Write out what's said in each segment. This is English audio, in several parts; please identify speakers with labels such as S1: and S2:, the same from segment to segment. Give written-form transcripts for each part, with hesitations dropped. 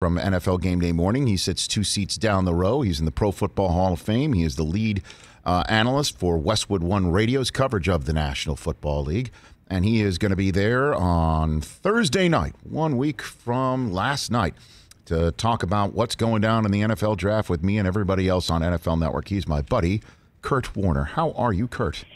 S1: from NFL Game Day Morning. He sits 2 seats down the row. He's in the Pro Football Hall of Fame. He is the lead analyst for Westwood One Radio's coverage of the National Football League. And he is going to be there on Thursday night, 1 week from last night, to talk about what's going down in the NFL draft with me and everybody else on NFL Network. He's my buddy, Kurt Warner. How are you, Kurt?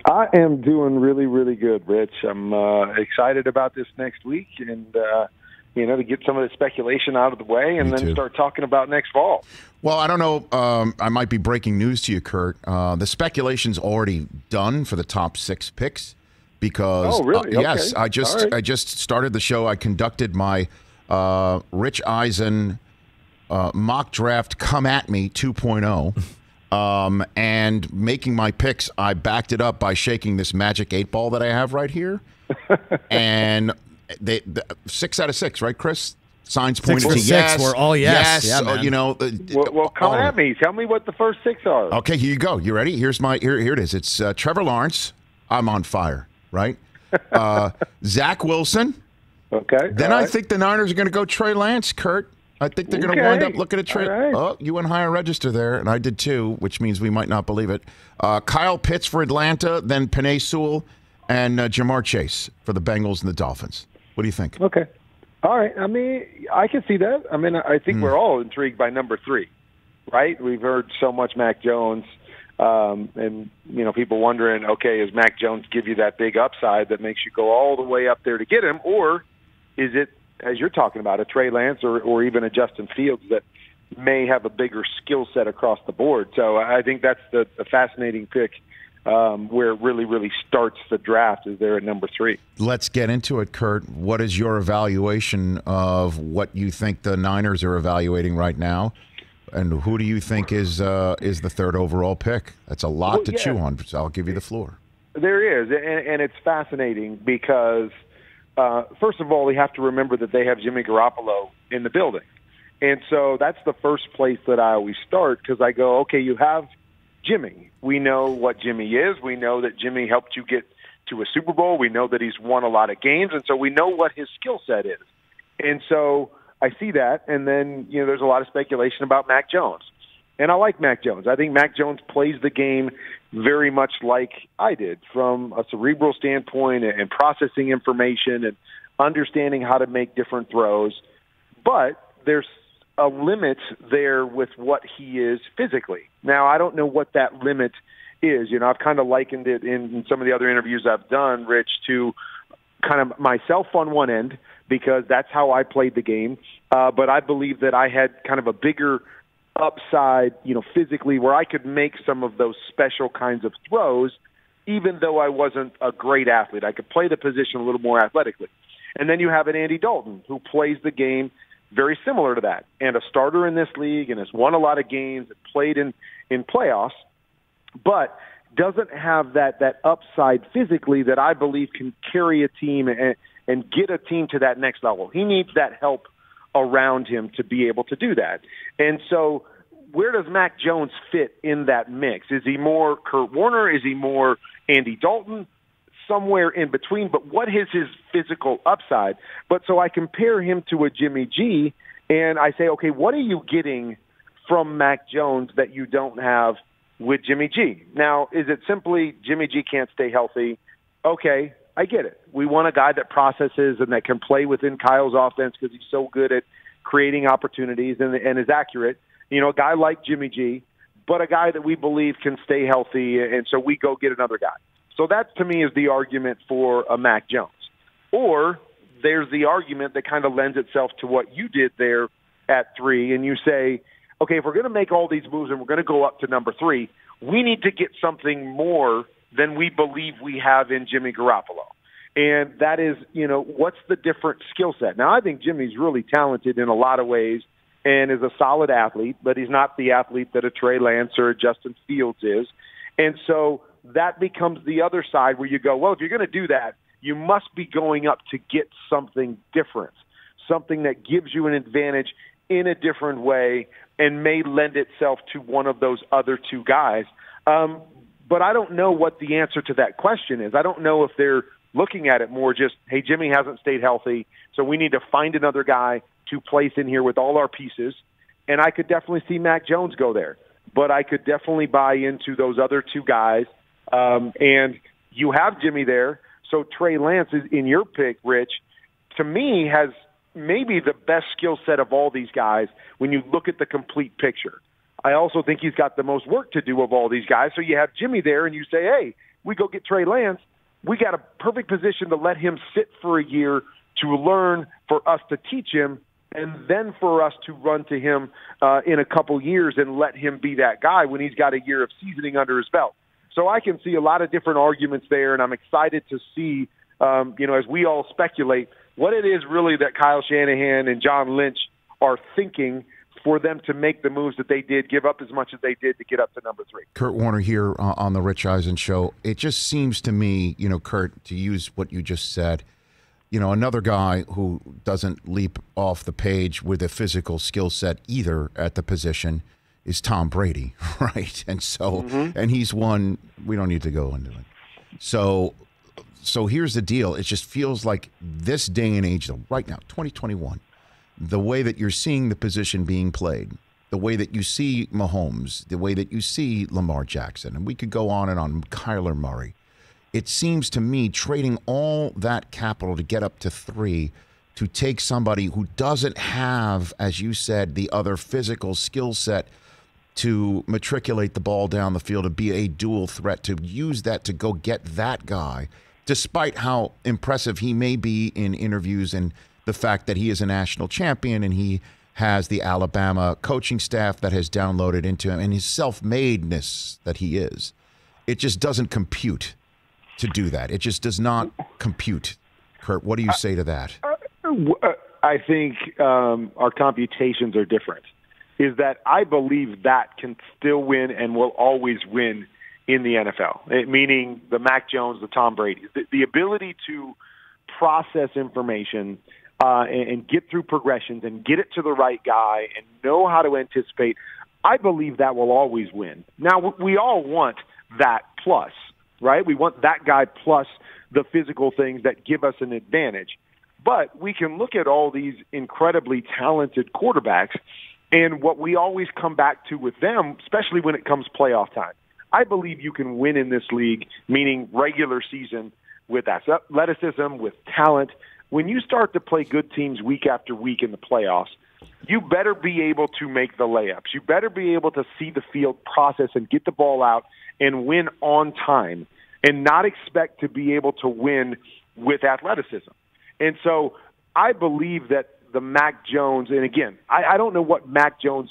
S2: I am doing really, really good, Rich. I'm excited about this next week and, to get some of the speculation out of the way and then start talking about next fall.
S1: Well, I don't know. I might be breaking news to you, Kurt. The speculation's already done for the top 6 picks because,
S2: really?
S1: Yes, I just started the show. I conducted my Rich Eisen mock draft Come At Me 2.0. And making my picks, I backed it up by shaking this magic 8 ball that I have right here. And they 6 out of 6, right, Chris? Signs pointed to yes.
S3: We're all yes.
S1: Yes.
S3: Yeah,
S2: well, come at me. Tell me what the first 6 are.
S1: Okay, here you go. You ready? Here it is. It's Trevor Lawrence. I'm on fire, right? Zach Wilson.
S2: Okay.
S1: Then I think the Niners are going to go Trey Lance, Kurt. I think they're going to wind up looking at Trey.
S2: Right.
S1: Oh, you went higher register there, and I did too, which means we might not believe it. Kyle Pitts for Atlanta, then Penei Sewell, and Jamar Chase for the Bengals and the Dolphins. What do you think?
S2: Okay. All right. I mean, I can see that. I mean, I think we're all intrigued by number 3, right? We've heard so much Mac Jones, and, people wondering, okay, is Mac Jones give you that big upside that makes you go all the way up there to get him, or is it, as you're talking about, a Trey Lance or even a Justin Fields that may have a bigger skill set across the board? So I think that's the fascinating pick where it really, really starts the draft is there at number 3.
S1: Let's get into it, Kurt. What is your evaluation of what you think the Niners are evaluating right now? And who do you think is the 3rd overall pick? That's a lot to chew on, so I'll give you the floor.
S2: There is, and it's fascinating because first of all, we have to remember that they have Jimmy Garoppolo in the building. And so that's the first place that I always start because I go, okay, you have Jimmy. We know what Jimmy is. We know that Jimmy helped you get to a Super Bowl. We know that he's won a lot of games. And so we know what his skill set is. And so I see that. And then, there's a lot of speculation about Mac Jones. And I like Mac Jones. I think Mac Jones plays the game very much like I did from a cerebral standpoint and processing information and understanding how to make different throws. But there's a limit there with what he is physically. Now, I don't know what that limit is. I've kind of likened it in some of the other interviews I've done, Rich, to kind of myself on one end because that's how I played the game. But I believe that I had kind of a bigger upside, physically, where I could make some of those special kinds of throws, even though I wasn't a great athlete. I could play the position a little more athletically. And then you have an Andy Dalton who plays the game very similar to that, and a starter in this league, and has won a lot of games, and played in playoffs, but doesn't have that upside physically that I believe can carry a team and get a team to that next level. He needs that help around him to be able to do that. And so where does Mac Jones fit in that mix? Is he more Kurt Warner? Is he more Andy Dalton? Somewhere in between, but what is his physical upside? But so I compare him to a Jimmy G, and I say, okay, what are you getting from Mac Jones that you don't have with Jimmy G? Now, is it simply Jimmy G can't stay healthy? Okay, I get it. We want a guy that processes and that can play within Kyle's offense because he's so good at creating opportunities and is accurate. A guy like Jimmy G, but a guy that we believe can stay healthy, and so we go get another guy. So that, to me, is the argument for a Mac Jones. Or there's the argument that kind of lends itself to what you did there at 3, and you say, okay, if we're going to make all these moves and we're going to go up to number 3, we need to get something more than we believe we have in Jimmy Garoppolo. And that is, what's the different skill set? Now, I think Jimmy's really talented in a lot of ways and is a solid athlete, but he's not the athlete that a Trey Lance or a Justin Fields is. And so that becomes the other side where you go, well, if you're going to do that, you must be going up to get something different, something that gives you an advantage in a different way and may lend itself to one of those other 2 guys. But I don't know what the answer to that question is. I don't know if they're looking at it more just, hey, Jimmy hasn't stayed healthy, so we need to find another guy to place in here with all our pieces, and I could definitely see Mac Jones go there. But I could definitely buy into those other two guys. And you have Jimmy there, so Trey Lance is in your pick, Rich. To me, has maybe the best skill set of all these guys when you look at the complete picture. I also think he's got the most work to do of all these guys. So you have Jimmy there, and you say, hey, we go get Trey Lance. We got a perfect position to let him sit for a year to learn, for us to teach him, and then for us to run to him in a couple years and let him be that guy when he's got a year of seasoning under his belt. So I can see a lot of different arguments there, and I'm excited to see, as we all speculate, what it is really that Kyle Shanahan and John Lynch are thinking for them to make the moves that they did, give up as much as they did to get up to number 3.
S1: Kurt Warner here on the Rich Eisen Show. It just seems to me, Kurt, to use what you just said, another guy who doesn't leap off the page with a physical skill set either at the position is Tom Brady, right? And so, and he's one, we don't need to go into it. So here's the deal. It just feels like this day and age, though, right now, 2021, the way that you're seeing the position being played, the way that you see Mahomes, the way that you see Lamar Jackson, and we could go on and on, Kyler Murray. It seems to me trading all that capital to get up to 3 to take somebody who doesn't have, as you said, the other physical skill set to matriculate the ball down the field, to be a dual threat, to use that to go get that guy, despite how impressive he may be in interviews and the fact that he is a national champion and he has the Alabama coaching staff that has downloaded into him and his self-madeness that he is. It just doesn't compute to do that. It just does not compute. Kurt, what do you say to that?
S2: I think our computations are different. Is that I believe that can still win and will always win in the NFL, meaning the Mac Jones, the Tom Brady. The ability to process information and get through progressions and get it to the right guy and know how to anticipate, I believe that will always win. Now, we all want that plus, right? We want that guy plus the physical things that give us an advantage. But we can look at all these incredibly talented quarterbacks, and what we always come back to with them, especially when it comes playoff time, I believe you can win in this league, meaning regular season, with athleticism, with talent. When you start to play good teams week after week in the playoffs, you better be able to make the layups. You better be able to see the field process and get the ball out and win on time and not expect to be able to win with athleticism. And so I believe that the Mac Jones, and again, I don't know what Mac Jones'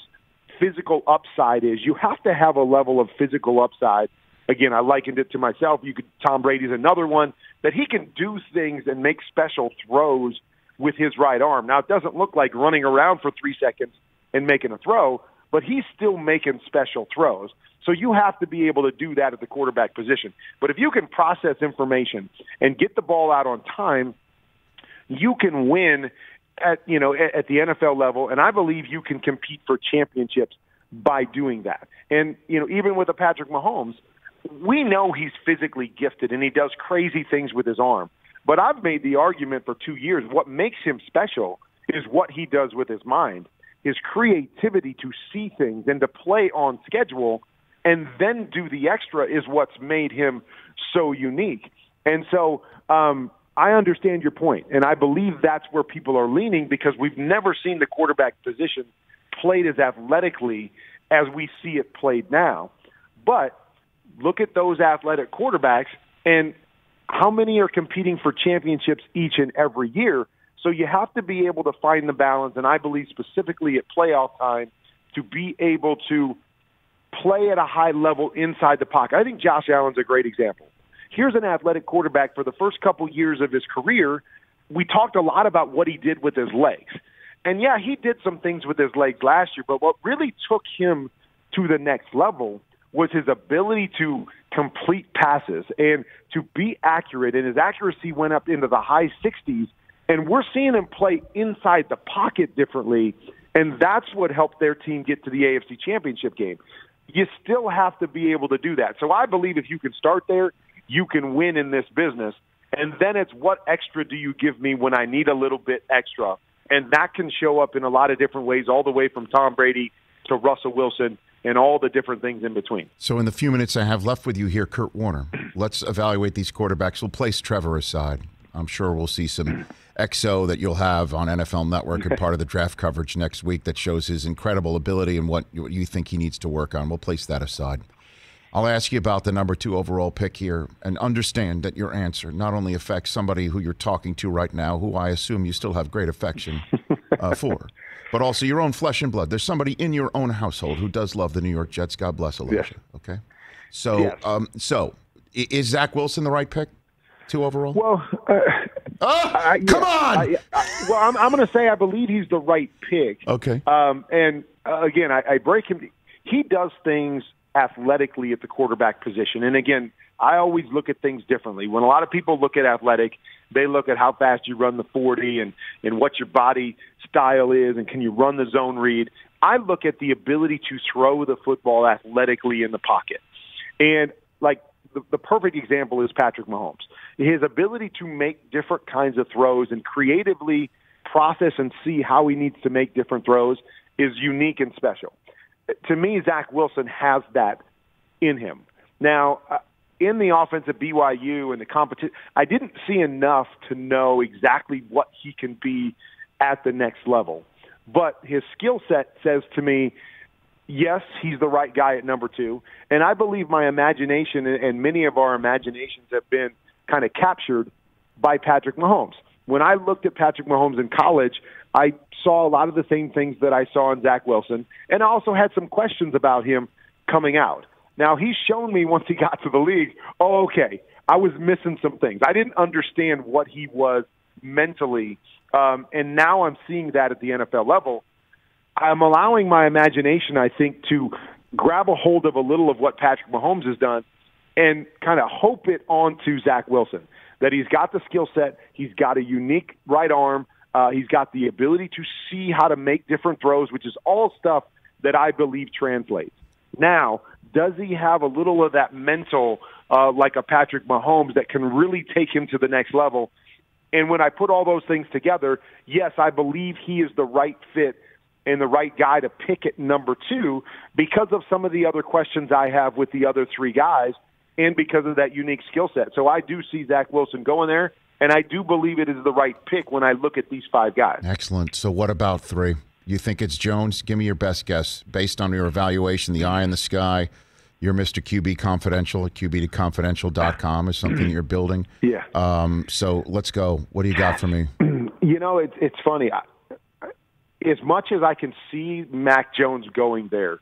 S2: physical upside is. You have to have a level of physical upside. Again, I likened it to myself. Tom Brady's another one that he can do things and make special throws with his right arm. Now, it doesn't look like running around for 3 seconds and making a throw, but he's still making special throws. So you have to be able to do that at the quarterback position. But if you can process information and get the ball out on time, you can win at the NFL level, and I believe you can compete for championships by doing that. And even with a Patrick Mahomes, we know he's physically gifted and he does crazy things with his arm. But I've made the argument for 2 years, what makes him special is what he does with his mind, his creativity to see things and to play on schedule and then do the extra is what's made him so unique. And so I understand your point, and I believe that's where people are leaning because we've never seen the quarterback position played as athletically as we see it played now. But look at those athletic quarterbacks, and how many are competing for championships each and every year? So you have to be able to find the balance, and I believe specifically at playoff time, to be able to play at a high level inside the pocket. I think Josh Allen's a great example. Here's an athletic quarterback for the first couple years of his career. We talked a lot about what he did with his legs. And, yeah, he did some things with his legs last year, but what really took him to the next level was his ability to complete passes and to be accurate, and his accuracy went up into the high 60s. And we're seeing him play inside the pocket differently, and that's what helped their team get to the AFC Championship game. You still have to be able to do that. So I believe if you can start there, you can win in this business. And then it's what extra do you give me when I need a little bit extra? And that can show up in a lot of different ways, all the way from Tom Brady to Russell Wilson and all the different things in between.
S1: So in the few minutes I have left with you here, Kurt Warner, let's evaluate these quarterbacks. We'll place Trevor aside. I'm sure we'll see some XO that you'll have on NFL Network and part of the draft coverage next week that shows his incredible ability and what you think he needs to work on. We'll place that aside. I'll ask you about the number 2 overall pick here, and understand that your answer not only affects somebody who you're talking to right now, who I assume you still have great affection for, but also your own flesh and blood. There's somebody in your own household who does love the New York Jets. God bless Alicia.
S2: Yes.
S1: Okay, so so is Zach Wilson the right pick, 2 overall?
S2: Well,
S1: come on.
S2: I'm going to say I believe he's the right pick.
S1: Okay.
S2: And again, I break him. He does things athletically at the quarterback position. And again, I always look at things differently. When a lot of people look at athletic, they look at how fast you run the 40 and what your body style is and can you run the zone read. I look at the ability to throw the football athletically in the pocket. And like the perfect example is Patrick Mahomes. His ability to make different kinds of throws and creatively process and see how he needs to make different throws is unique and special. To me, Zach Wilson has that in him. Now, in the offense at BYU and the competition, I didn't see enough to know exactly what he can be at the next level. But his skill set says to me, yes, he's the right guy at number 2. And I believe my imagination and many of our imaginations have been kind of captured by Patrick Mahomes. When I looked at Patrick Mahomes in college, I saw a lot of the same things that I saw in Zach Wilson, and I also had some questions about him coming out. Now, he's shown me once he got to the league, okay, I was missing some things. I didn't understand what he was mentally, and now I'm seeing that at the NFL level. I'm allowing my imagination, I think, to grab a hold of a little of what Patrick Mahomes has done and kind of hope it onto Zach Wilson, that he's got the skill set, he's got a unique right arm, he's got the ability to see how to make different throws, which is all stuff that I believe translates. Now, does he have a little of that mental, like a Patrick Mahomes, that can really take him to the next level? And when I put all those things together, yes, I believe he is the right fit and the right guy to pick at number 2 because of some of the other questions I have with the other 3 guys and because of that unique skill set. So I do see Zach Wilson going there, and I do believe it is the right pick when I look at these 5 guys.
S1: Excellent. So what about 3? You think it's Jones? Give me your best guess. Based on your evaluation, the eye in the sky, you're Mr. QB Confidential at QBToConfidential.com is something you're building.
S2: Yeah.
S1: So let's go. What do you got for me?
S2: You know, it's funny. As much as I can see Mac Jones going there,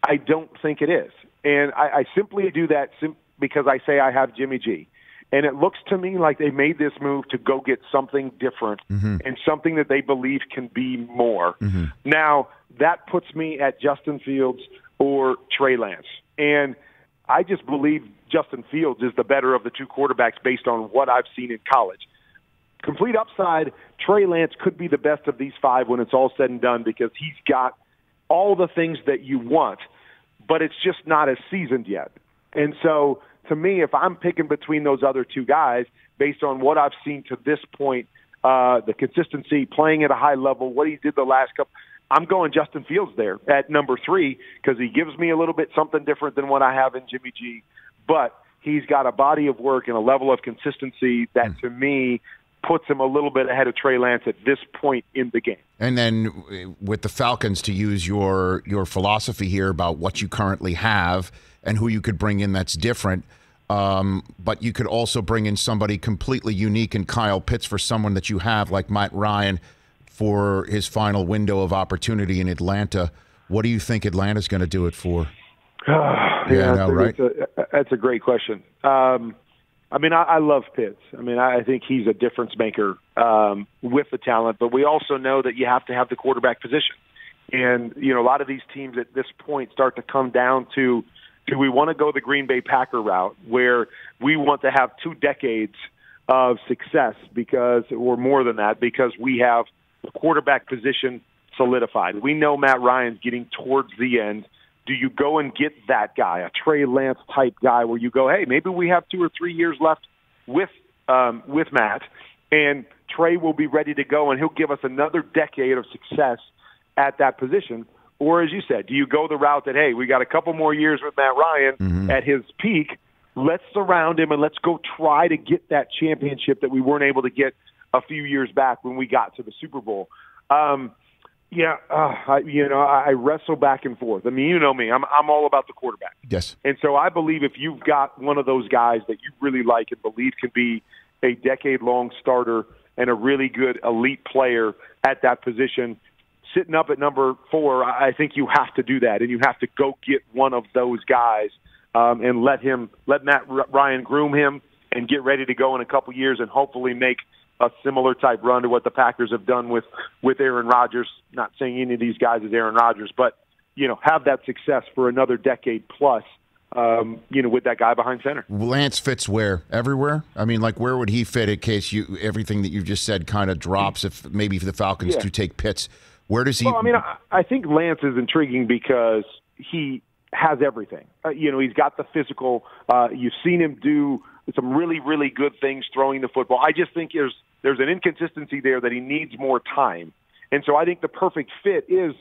S2: I don't think it is. And I simply do that because I say I have Jimmy G. And it looks to me like they made this move to go get something different and something that they believe can be more. Now, that puts me at Justin Fields or Trey Lance. And I just believe Justin Fields is the better of the 2 quarterbacks based on what I've seen in college. Complete upside, Trey Lance could be the best of these 5 when it's all said and done because he's got all the things that you want, but it's just not as seasoned yet. And so, to me, if I'm picking between those other 2 guys, based on what I've seen to this point, the consistency, playing at a high level, what he did the last couple, I'm going Justin Fields there at number 3 because he gives me a little bit something different than what I have in Jimmy G. But he's got a body of work and a level of consistency that, to me, puts him a little bit ahead of Trey Lance at this point in the game.
S1: And then with the Falcons, to use your philosophy here about what you currently have and who you could bring in that's different, but you could also bring in somebody completely unique in Kyle Pitts for someone that you have like Matt Ryan for his final window of opportunity in Atlanta. What do you think Atlanta's going to do it for? Right?
S2: That's a great question. I mean, I love Pitts. I mean, I think he's a difference maker with the talent, but we also know that you have to have the quarterback position. And, you know, a lot of these teams at this point start to come down to, do we want to go the Green Bay Packer route where we want to have 2 decades of success because, or more than that, because we have the quarterback position solidified. We know Matt Ryan's getting towards the end. Do you go and get that guy, a Trey Lance type guy, where you go, hey, maybe we have 2 or 3 years left with Matt, and Trey will be ready to go, and he'll give us another decade of success at that position. Or, as you said, do you go the route that, hey, we got a couple more years with Matt Ryan at his peak. Let's surround him, and let's go try to get that championship that we weren't able to get a few years back when we got to the Super Bowl. I wrestle back and forth. I mean, you know me. I'm all about the quarterback.
S1: Yes.
S2: And so I believe if you've got one of those guys that you really like and believe can be a decade-long starter and a really good elite player at that position, sitting up at number 4, I think you have to do that, and you have to go get one of those guys and let Matt Ryan groom him and get ready to go in a couple years and hopefully make a similar type run to what the Packers have done with Aaron Rodgers. Not saying any of these guys is Aaron Rodgers, but have that success for another decade plus. With that guy behind center.
S1: Lance fits where? Everywhere? I mean, like, where would he fit in case everything that you just said kind of drops if the Falcons do take Pitts? Where does he?
S2: Well, I mean, I think Lance is intriguing because he has everything. He's got the physical. You've seen him do some really, really good things throwing the football. I just think there's an inconsistency there that he needs more time. And so I think the perfect fit is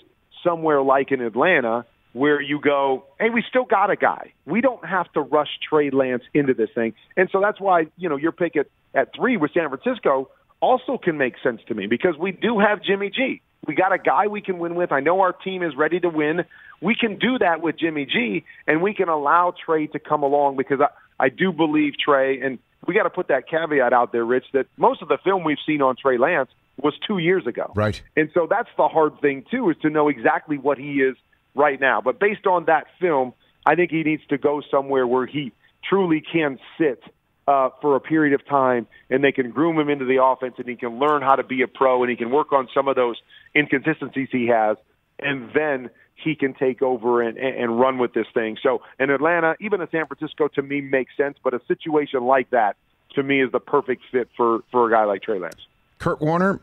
S2: somewhere like in Atlanta, where you go, hey, we still got a guy. We don't have to rush Trey Lance into this thing. And so that's why, your pick at 3 with San Francisco also can make sense to me, because we do have Jimmy G. We got a guy we can win with. I know our team is ready to win. We can do that with Jimmy G, and we can allow Trey to come along, because I do believe Trey, and we got to put that caveat out there, Rich, that most of the film we've seen on Trey Lance was 2 years ago.
S1: Right.
S2: And so that's the hard thing, too, is to know exactly what he is right now. But based on that film, I think he needs to go somewhere where he truly can sit for a period of time, and they can groom him into the offense, and he can learn how to be a pro, and he can work on some of those inconsistencies he has, and then he can take over and run with this thing. So in Atlanta, even in San Francisco, to me, makes sense, but a situation like that, to me, is the perfect fit for a guy like Trey Lance.
S1: Kurt Warner,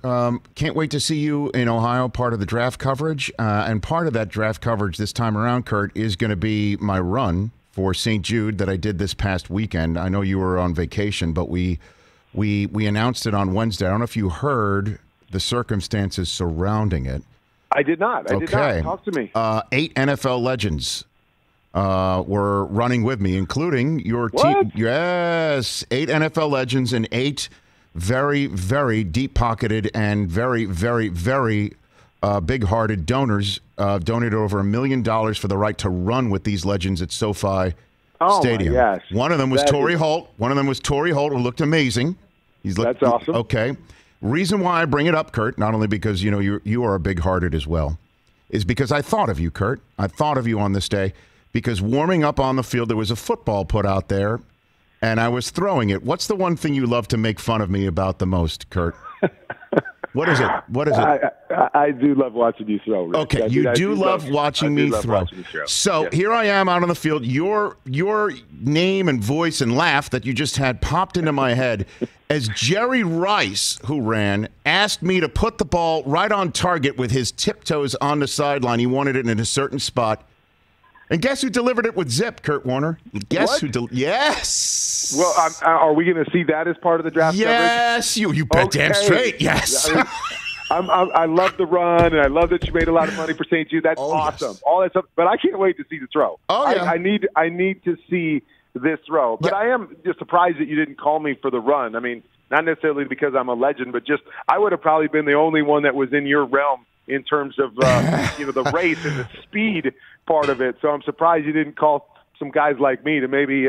S1: can't wait to see you in Ohio, part of the draft coverage. And part of that draft coverage this time around, Kurt, is going to be my run for St. Jude that I did this past weekend. I know you were on vacation, but we announced it on Wednesday. I don't know if you heard the circumstances surrounding it.
S2: I did not. I did not. Talk to me.
S1: 8 NFL legends were running with me, including your team. Yes, 8 NFL legends and 8 very, very deep-pocketed and very, very, very big-hearted donors donated over $1 million for the right to run with these legends at SoFi Stadium.
S2: My gosh.
S1: One of them was Torrey Holt. Who looked amazing.
S2: That's awesome.
S1: Okay. Reason why I bring it up, Kurt, not only because you are a big-hearted as well, is because I thought of you, Kurt. I thought of you on this day because warming up on the field, there was a football put out there, and I was throwing it. What's the one thing you love to make fun of me about the most, Kurt? What is it?
S2: I do love watching you throw, Rick.
S1: Okay, you do love watching me throw. So here I am out on the field. Your name and voice and laugh that you just had popped into my head as Jerry Rice, who ran, asked me to put the ball right on target with his tiptoes on the sideline. He wanted it in a certain spot. And guess who delivered it with zip, Kurt Warner? Guess who? Yes.
S2: Well, are we going to see that as part of the draft coverage?
S1: Yes, you bet damn straight. Yes.
S2: I love the run, and I love that you made a lot of money for St. Jude. That's awesome. Yes. All that stuff, but I can't wait to see the throw.
S1: Oh yeah.
S2: I need to see this throw. But I am just surprised that you didn't call me for the run. I mean, not necessarily because I'm a legend, but just I would have probably been the only one that was in your realm in terms of the race and the speed part of it. So I'm surprised you didn't call some guys like me to maybe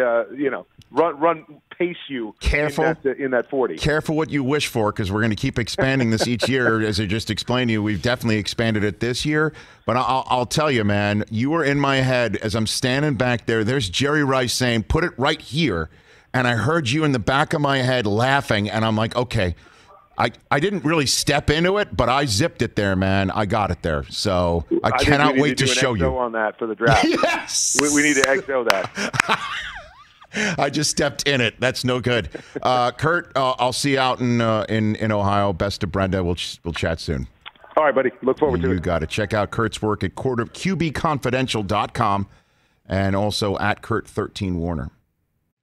S2: run pace you.
S1: Careful
S2: in that 40.
S1: Careful what you wish for, because we're going to keep expanding this each year. As I just explained to you, we've definitely expanded it this year. But I'll tell you, man, you were in my head as I'm standing back there. There's Jerry Rice saying, "Put it right here," and I heard you in the back of my head laughing, and I'm like, okay. I didn't really step into it, but I zipped it there, man. I got it there. So I cannot wait to show you.
S2: On that for the draft.
S1: Yes.
S2: We need to XO that.
S1: I just stepped in it. That's no good. Kurt, I'll see you out in Ohio. Best to Brenda. We'll chat soon.
S2: All right, buddy. Look forward to it.
S1: You got it. Check out Kurt's work at QBConfidential.com and also at Kurt13Warner.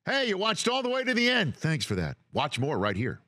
S1: Hey, you watched all the way to the end. Thanks for that. Watch more right here.